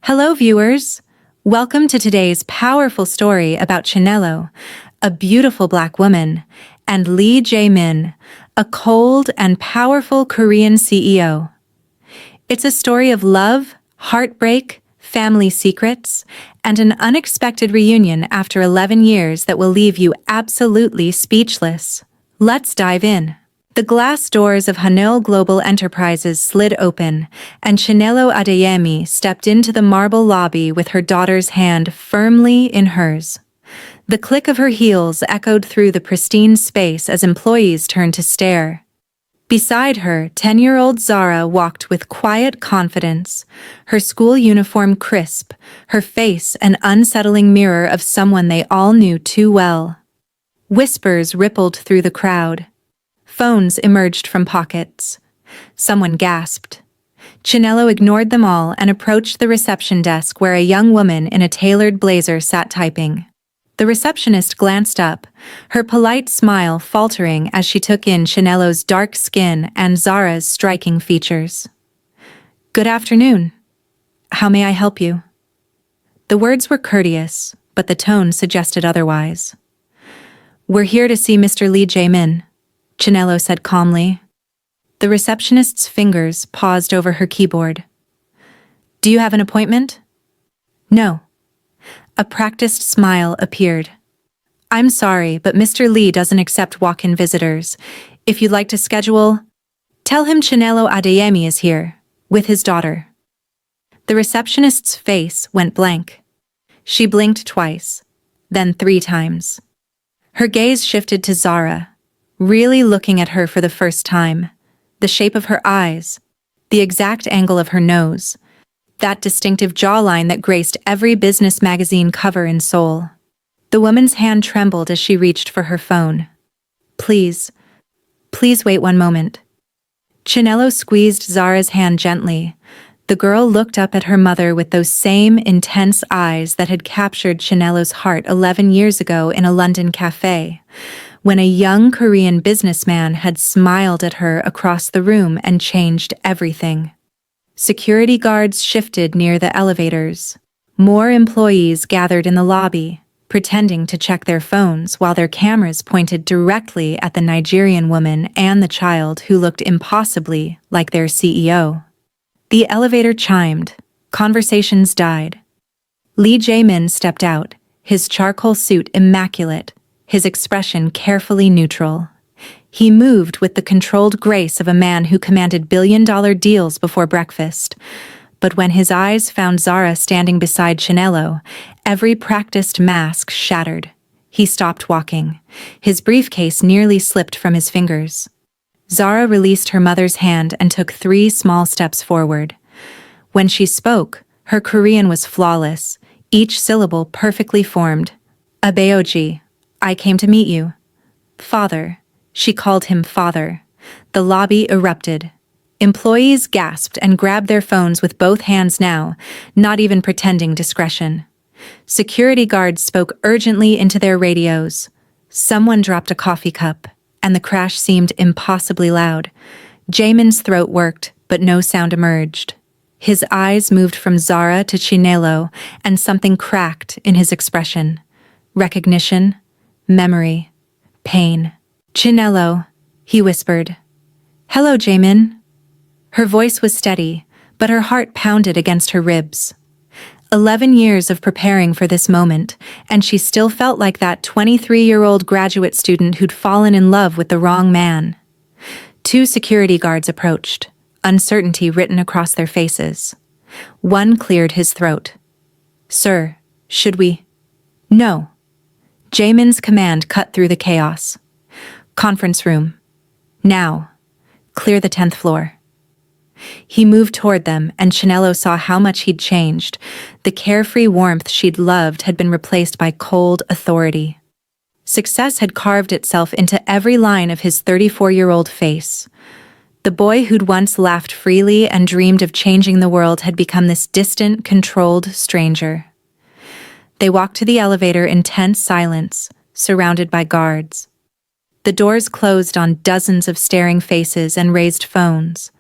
Hello, viewers. Welcome to today's powerful story about Chinelo, a beautiful black woman, and Jae-min, a cold and powerful Korean CEO. It's a story of love, heartbreak, family secrets, and an unexpected reunion after 11 years that will leave you absolutely speechless. Let's dive in. The glass doors of Haneul Global Enterprises slid open, and Chinelo Adeyemi stepped into the marble lobby with her daughter's hand firmly in hers. The click of her heels echoed through the pristine space as employees turned to stare. Beside her, 10-year-old Zara walked with quiet confidence, her school uniform crisp, her face an unsettling mirror of someone they all knew too well. Whispers rippled through the crowd. Phones emerged from pockets. Someone gasped. Chinelo ignored them all and approached the reception desk where a young woman in a tailored blazer sat typing. The receptionist glanced up, her polite smile faltering as she took in Chinelo's dark skin and Zara's striking features. "Good afternoon. How may I help you?" The words were courteous, but the tone suggested otherwise. "We're here to see Mr. Jae-min," Chinelo said calmly. The receptionist's fingers paused over her keyboard. "Do you have an appointment?" "No." A practiced smile appeared. "I'm sorry, but Mr. Lee doesn't accept walk-in visitors. If you'd like to schedule, tell him Chinelo Adeyemi is here, with his daughter." The receptionist's face went blank. She blinked twice, then 3 times. Her gaze shifted to Zara, really looking at her for the first time. The shape of her eyes, the exact angle of her nose, that distinctive jawline that graced every business magazine cover in Seoul. The woman's hand trembled as she reached for her phone. Please wait one moment." Chinelo squeezed Zara's hand gently. The girl looked up at her mother with those same intense eyes that had captured Chinelo's heart 11 years ago in a London cafe, when a young Korean businessman had smiled at her across the room and changed everything. Security guards shifted near the elevators. More employees gathered in the lobby, pretending to check their phones while their cameras pointed directly at the Nigerian woman and the child who looked impossibly like their CEO. The elevator chimed. Conversations died. Jae-min stepped out, his charcoal suit immaculate, his expression carefully neutral. He moved with the controlled grace of a man who commanded billion-dollar deals before breakfast. But when his eyes found Zara standing beside Chinelo, every practiced mask shattered. He stopped walking. His briefcase nearly slipped from his fingers. Zara released her mother's hand and took 3 small steps forward. When she spoke, her Korean was flawless, each syllable perfectly formed. "Abeoji, I came to meet you." "Father." She called him father. The lobby erupted. Employees gasped and grabbed their phones with both hands now, not even pretending discretion. Security guards spoke urgently into their radios. Someone dropped a coffee cup, and the crash seemed impossibly loud. Jae-min's throat worked, but no sound emerged. His eyes moved from Zara to Chinelo, and something cracked in his expression. Recognition, memory, pain. "Chinelo," he whispered. "Hello, Jae-min." Her voice was steady, but her heart pounded against her ribs. 11 years of preparing for this moment, and she still felt like that 23-year-old graduate student who'd fallen in love with the wrong man. 2 security guards approached, uncertainty written across their faces. One cleared his throat. "Sir, should we?" "No." Jae-min's command cut through the chaos. "Conference room. Now. Clear the 10th floor." He moved toward them, and Chinelo saw how much he'd changed. The carefree warmth she'd loved had been replaced by cold authority. Success had carved itself into every line of his 34-year-old face. The boy who'd once laughed freely and dreamed of changing the world had become this distant, controlled stranger. They walked to the elevator in tense silence, surrounded by guards. The doors closed on dozens of staring faces and raised phones.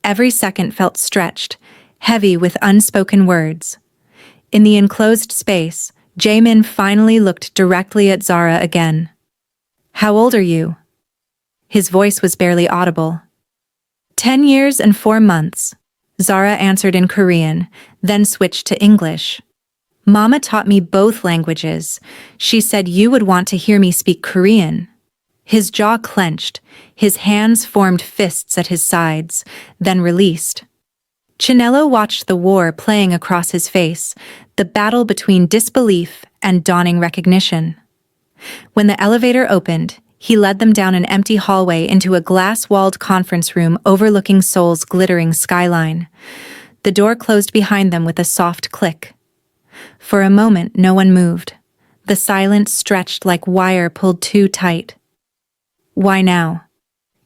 Every second felt stretched, heavy with unspoken words. In the enclosed space, Jae-min finally looked directly at Zara again. "How old are you?" His voice was barely audible. 10 years and 4 months, Zara answered in Korean, then switched to English. "Mama taught me both languages. She said you would want to hear me speak Korean." His jaw clenched, his hands formed fists at his sides, then released. Chinelo watched the war playing across his face, the battle between disbelief and dawning recognition. When the elevator opened, he led them down an empty hallway into a glass-walled conference room overlooking Seoul's glittering skyline. The door closed behind them with a soft click. For a moment, no one moved. The silence stretched like wire pulled too tight. "Why now?"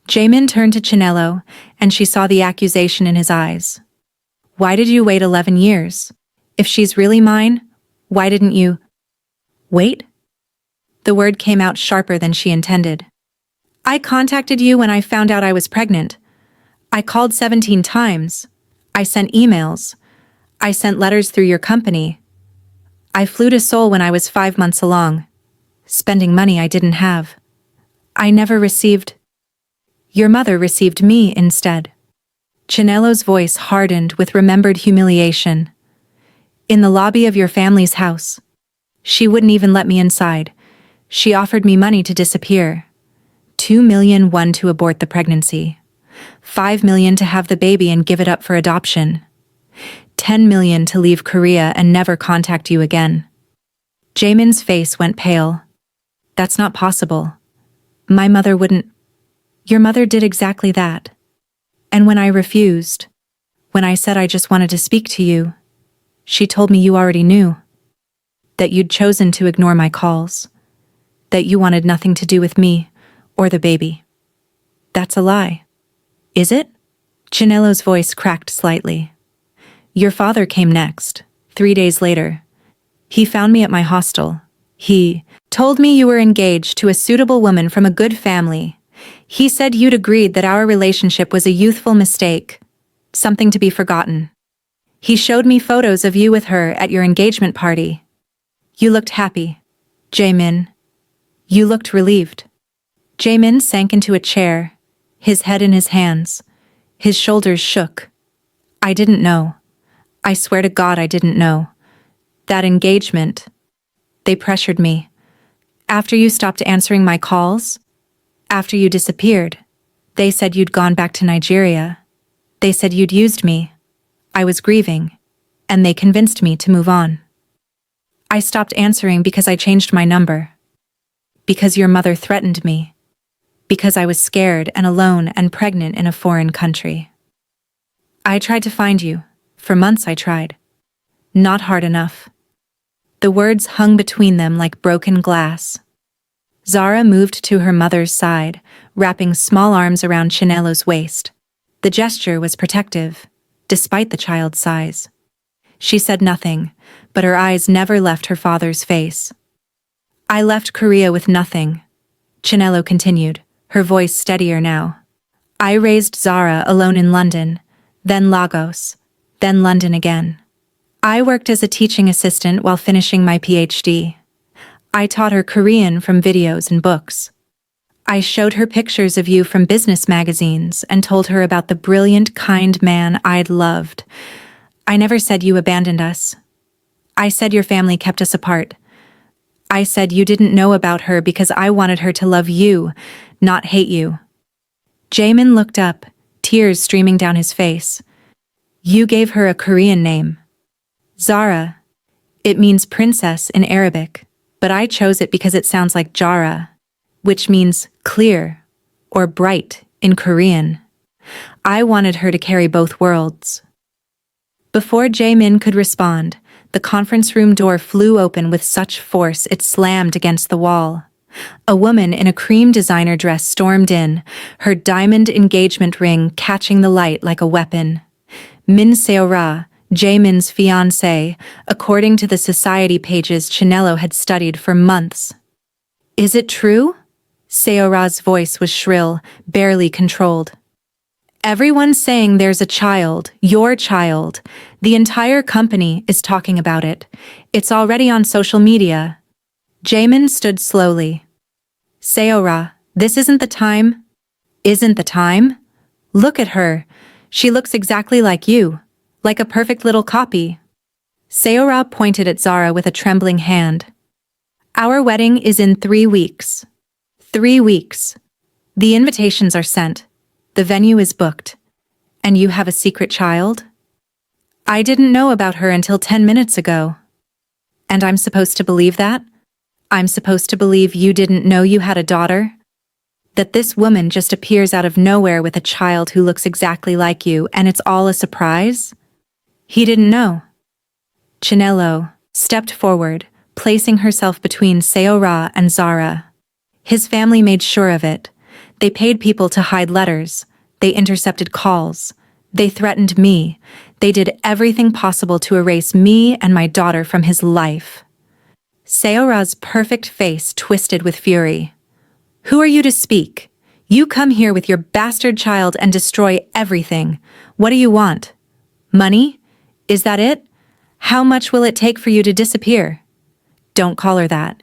Jae-min turned to Chinelo, and she saw the accusation in his eyes. "Why did you wait 11 years? If she's really mine, why didn't you—" "Wait?" The word came out sharper than she intended. "I contacted you when I found out I was pregnant. I called 17 times. I sent emails. I sent letters through your company. I flew to Seoul when I was 5 months along, spending money I didn't have. I never received—" "Your mother received me instead." Chinelo's voice hardened with remembered humiliation. "In the lobby of your family's house. She wouldn't even let me inside. She offered me money to disappear. 2 million won to abort the pregnancy. 5 million to have the baby and give it up for adoption. 10 million to leave Korea and never contact you again." Jae-min's face went pale. "That's not possible. My mother wouldn't—" "Your mother did exactly that. And when I refused, when I said I just wanted to speak to you, she told me you already knew. That you'd chosen to ignore my calls. That you wanted nothing to do with me or the baby. That's a lie. Is it?" Chinelo's voice cracked slightly. "Your father came next, 3 days later. He found me at my hostel. He told me you were engaged to a suitable woman from a good family. He said you'd agreed that our relationship was a youthful mistake, something to be forgotten. He showed me photos of you with her at your engagement party. You looked happy, Jae-min. You looked relieved." Jae-min sank into a chair, his head in his hands. His shoulders shook. "I didn't know. I swear to God I didn't know. That engagement. They pressured me. After you stopped answering my calls, after you disappeared, they said you'd gone back to Nigeria. They said you'd used me. I was grieving, and they convinced me to move on. I stopped answering because I changed my number. Because your mother threatened me. Because I was scared and alone and pregnant in a foreign country. I tried to find you. For months I tried. Not hard enough." The words hung between them like broken glass. Zara moved to her mother's side, wrapping small arms around Chinelo's waist. The gesture was protective, despite the child's size. She said nothing, but her eyes never left her father's face. "I left Korea with nothing," Chinelo continued, her voice steadier now. "I raised Zara alone in London, then Lagos, then London again. I worked as a teaching assistant while finishing my PhD. I taught her Korean from videos and books. I showed her pictures of you from business magazines and told her about the brilliant, kind man I'd loved. I never said you abandoned us. I said your family kept us apart. I said you didn't know about her because I wanted her to love you, not hate you." Jae-min looked up, tears streaming down his face. "You gave her a Korean name. Zara. It means princess in Arabic, but I chose it because it sounds like Jara, which means clear or bright in Korean. I wanted her to carry both worlds." Before Jae-min could respond, the conference room door flew open with such force it slammed against the wall. A woman in a cream designer dress stormed in, her diamond engagement ring catching the light like a weapon. Min Seo-ra, Jae-min's fiancée, according to the society pages Chinelo had studied for months. "Is it true?" Seo-ra's voice was shrill, barely controlled. Everyone's saying there's a child, your child. The entire company is talking about it. It's already on social media. Jae-min stood slowly. Seora, this isn't the time. Isn't the time? Look at her. She looks exactly like you. Like a perfect little copy. Seora pointed at Zara with a trembling hand. Our wedding is in 3 weeks. 3 weeks. The invitations are sent. The venue is booked. And you have a secret child? I didn't know about her until 10 minutes ago. And I'm supposed to believe that? I'm supposed to believe you didn't know you had a daughter? That this woman just appears out of nowhere with a child who looks exactly like you and it's all a surprise? He didn't know. Chinelo stepped forward, placing herself between Seora and Zara. His family made sure of it. They paid people to hide letters. They intercepted calls. They threatened me. They did everything possible to erase me and my daughter from his life. Seora's perfect face twisted with fury. Who are you to speak? You come here with your bastard child and destroy everything. What do you want? Money? Is that it? How much will it take for you to disappear? Don't call her that.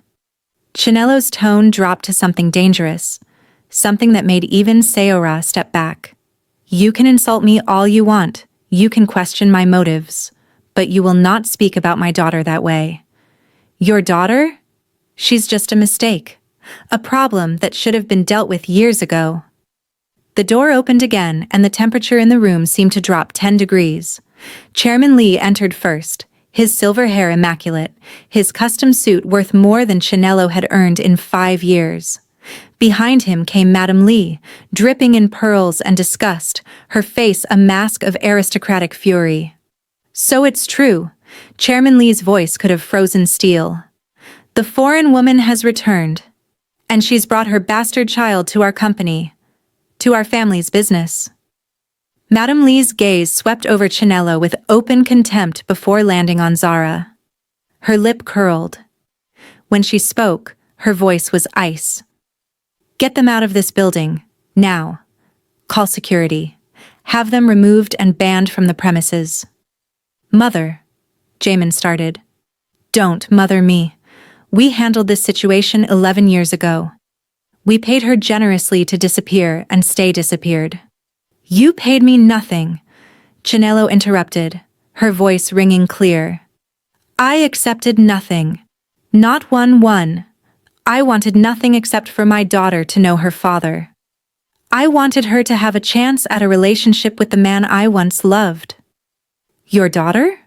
Chinelo's tone dropped to something dangerous, something that made even Seora step back. You can insult me all you want, you can question my motives, but you will not speak about my daughter that way. Your daughter? She's just a mistake. A problem that should have been dealt with years ago. The door opened again and the temperature in the room seemed to drop 10 degrees. Chairman Lee entered first, his silver hair immaculate, his custom suit worth more than Chinelo had earned in 5 years. Behind him came Madam Lee, dripping in pearls and disgust, her face a mask of aristocratic fury. So it's true. Chairman Lee's voice could have frozen steel. The foreign woman has returned. And she's brought her bastard child to our company. To our family's business. Madam Lee's gaze swept over Chinelo with open contempt before landing on Zara. Her lip curled. When she spoke, her voice was ice. Get them out of this building, now. Call security. Have them removed and banned from the premises. Mother, Jae-min started. Don't mother me. We handled this situation 11 years ago. We paid her generously to disappear and stay disappeared. You paid me nothing, Chinelo interrupted, her voice ringing clear. I accepted nothing. Not one. I wanted nothing except for my daughter to know her father. I wanted her to have a chance at a relationship with the man I once loved. Your daughter?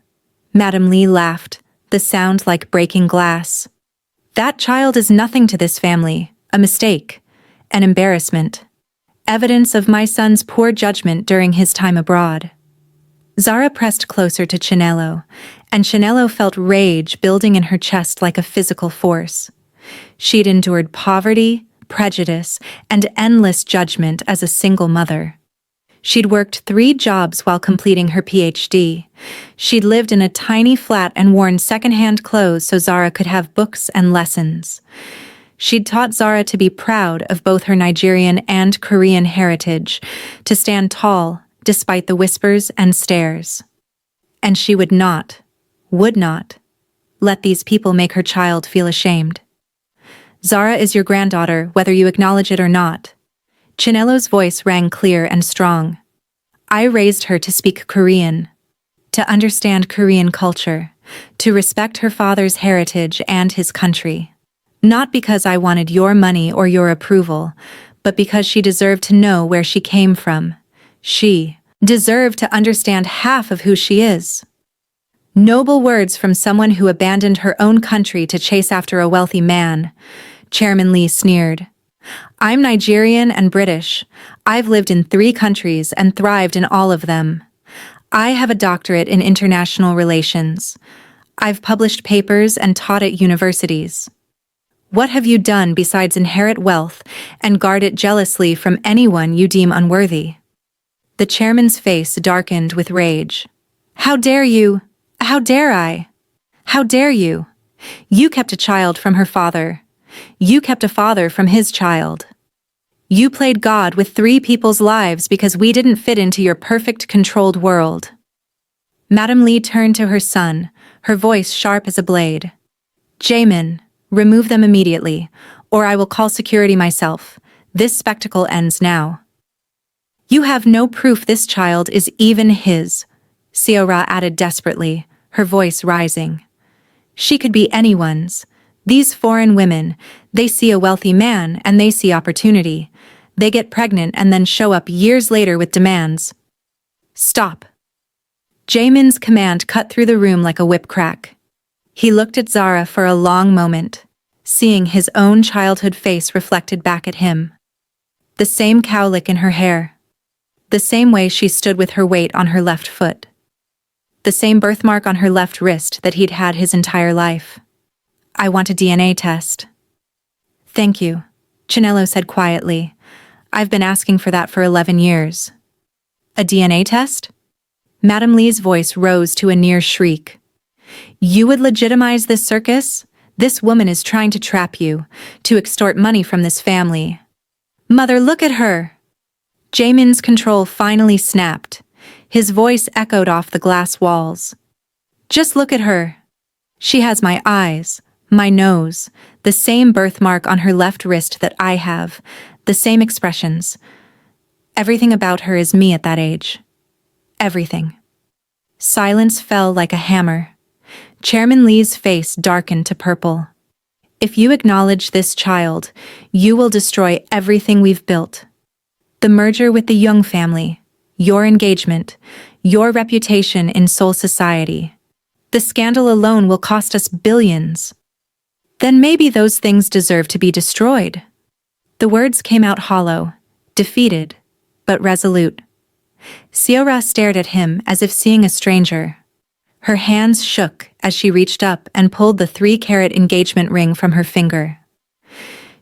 Madam Lee laughed, the sound like breaking glass. That child is nothing to this family, a mistake, an embarrassment. Evidence of my son's poor judgment during his time abroad. Zara pressed closer to Chinelo, and Chinelo felt rage building in her chest like a physical force. She'd endured poverty, prejudice, and endless judgment as a single mother. She'd worked 3 jobs while completing her PhD. She'd lived in a tiny flat and worn second-hand clothes so Zara could have books and lessons. She'd taught Zara to be proud of both her Nigerian and Korean heritage, to stand tall despite the whispers and stares. And she would not let these people make her child feel ashamed. Zara is your granddaughter, whether you acknowledge it or not. Chinelo's voice rang clear and strong. I raised her to speak Korean, to understand Korean culture, to respect her father's heritage and his country. Not because I wanted your money or your approval, but because she deserved to know where she came from. She deserved to understand half of who she is. Noble words from someone who abandoned her own country to chase after a wealthy man, Chairman Lee sneered. I'm Nigerian and British. I've lived in 3 countries and thrived in all of them. I have a doctorate in international relations. I've published papers and taught at universities. What have you done besides inherit wealth and guard it jealously from anyone you deem unworthy? The chairman's face darkened with rage. How dare you? How dare I? How dare you? You kept a child from her father. You kept a father from his child. You played God with 3 people's lives because we didn't fit into your perfect controlled world. Madam Lee turned to her son, her voice sharp as a blade. Jae-min, remove them immediately, or I will call security myself. This spectacle ends now. You have no proof this child is even his, Seoul added desperately, her voice rising. She could be anyone's. These foreign women, they see a wealthy man and they see opportunity. They get pregnant and then show up years later with demands. Stop. Jae-min's command cut through the room like a whip crack. He looked at Zara for a long moment, seeing his own childhood face reflected back at him. The same cowlick in her hair. The same way she stood with her weight on her left foot. The same birthmark on her left wrist that he'd had his entire life. I want a DNA test. Thank you, Chinelo said quietly. I've been asking for that for 11 years. A DNA test? Madam Lee's voice rose to a near shriek. You would legitimize this circus? This woman is trying to trap you, to extort money from this family. Mother, look at her! Jae-min's control finally snapped. His voice echoed off the glass walls. Just look at her. She has my eyes, my nose, the same birthmark on her left wrist that I have, the same expressions. Everything about her is me at that age. Everything. Silence fell like a hammer. Chairman Lee's face darkened to purple. If you acknowledge this child, you will destroy everything we've built. The merger with the Young family, your engagement, your reputation in Seoul society. The scandal alone will cost us billions. Then maybe those things deserve to be destroyed. The words came out hollow, defeated, but resolute. Seoul stared at him as if seeing a stranger. Her hands shook as she reached up and pulled the 3-carat engagement ring from her finger.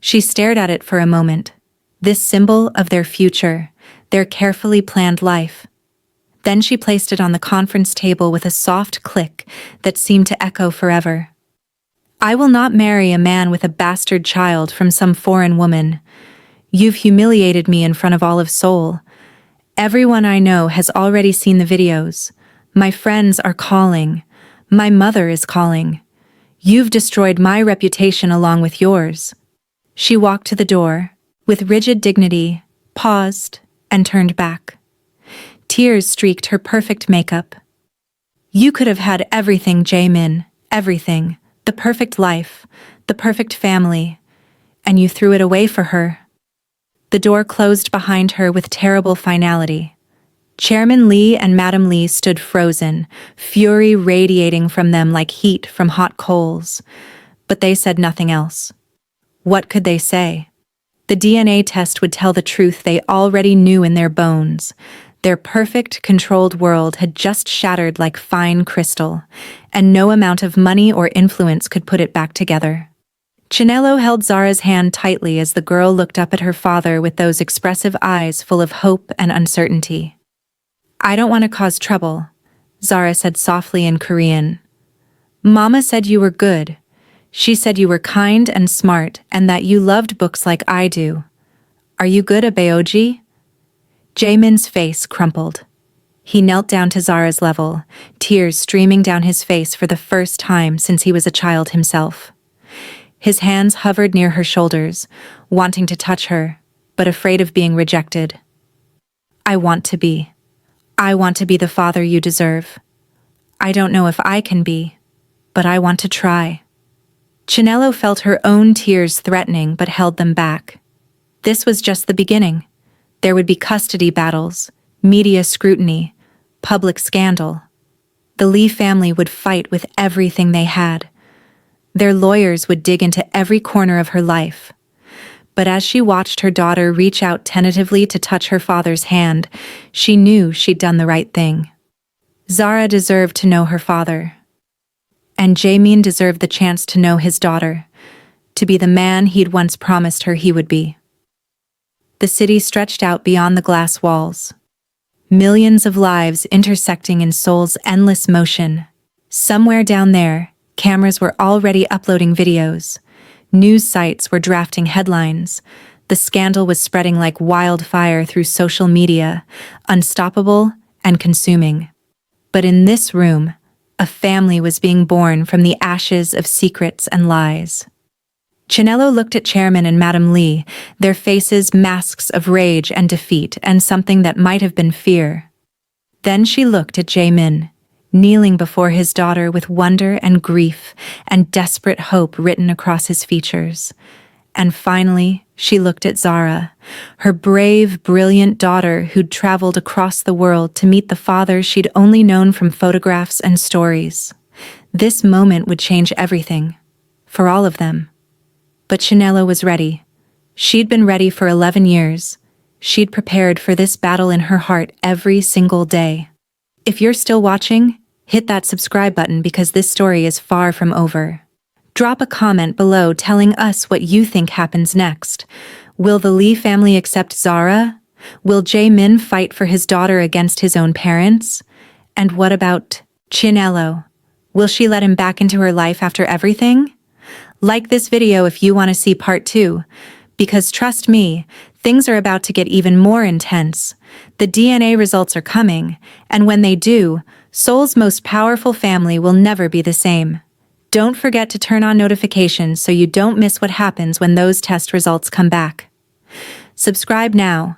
She stared at it for a moment, this symbol of their future, their carefully planned life. Then she placed it on the conference table with a soft click that seemed to echo forever. I will not marry a man with a bastard child from some foreign woman. You've humiliated me in front of all of Seoul. Everyone I know has already seen the videos. My friends are calling. My mother is calling. You've destroyed my reputation along with yours. She walked to the door, with rigid dignity, paused, and turned back. Tears streaked her perfect makeup. You could have had everything, Jae-min, everything, the perfect life, the perfect family, and you threw it away for her. The door closed behind her with terrible finality. Chairman Lee and Madam Lee stood frozen, fury radiating from them like heat from hot coals. But they said nothing else. What could they say? The DNA test would tell the truth they already knew in their bones. Their perfect, controlled world had just shattered like fine crystal, and no amount of money or influence could put it back together. Chinelo held Zara's hand tightly as the girl looked up at her father with those expressive eyes full of hope and uncertainty. I don't want to cause trouble, Zara said softly in Korean. Mama said you were good. She said you were kind and smart and that you loved books like I do. Are you good, Abeoji? Jae-min's face crumpled. He knelt down to Zara's level, tears streaming down his face for the first time since he was a child himself. His hands hovered near her shoulders, wanting to touch her, but afraid of being rejected. I want to be the father you deserve. I don't know if I can be, but I want to try. Chinelo felt her own tears threatening but held them back. This was just the beginning. There would be custody battles, media scrutiny, public scandal. The Lee family would fight with everything they had. Their lawyers would dig into every corner of her life. But as she watched her daughter reach out tentatively to touch her father's hand, she knew she'd done the right thing. Zara deserved to know her father. And Jae-min deserved the chance to know his daughter, to be the man he'd once promised her he would be. The city stretched out beyond the glass walls. Millions of lives intersecting in Seoul's endless motion. Somewhere down there, cameras were already uploading videos. News sites were drafting headlines. The scandal was spreading like wildfire through social media, unstoppable and consuming. But in this room, a family was being born from the ashes of secrets and lies. Chinelo looked at Chairman and Madam Lee, their faces masks of rage and defeat and something that might have been fear. Then she looked at Jae-min, kneeling before his daughter with wonder and grief and desperate hope written across his features. And finally, she looked at Zara, her brave, brilliant daughter who'd traveled across the world to meet the father she'd only known from photographs and stories. This moment would change everything, for all of them. But Chinelo was ready. She'd been ready for 11 years. She'd prepared for this battle in her heart every single day. If you're still watching, hit that subscribe button because this story is far from over. Drop a comment below telling us what you think happens next. Will the Lee family accept Zara? Will Jae-min fight for his daughter against his own parents? And what about Chinelo? Will she let him back into her life after everything? Like this video if you want to see part 2. Because trust me, things are about to get even more intense. The DNA results are coming, and when they do, Seoul's most powerful family will never be the same. Don't forget to turn on notifications so you don't miss what happens when those test results come back. Subscribe now,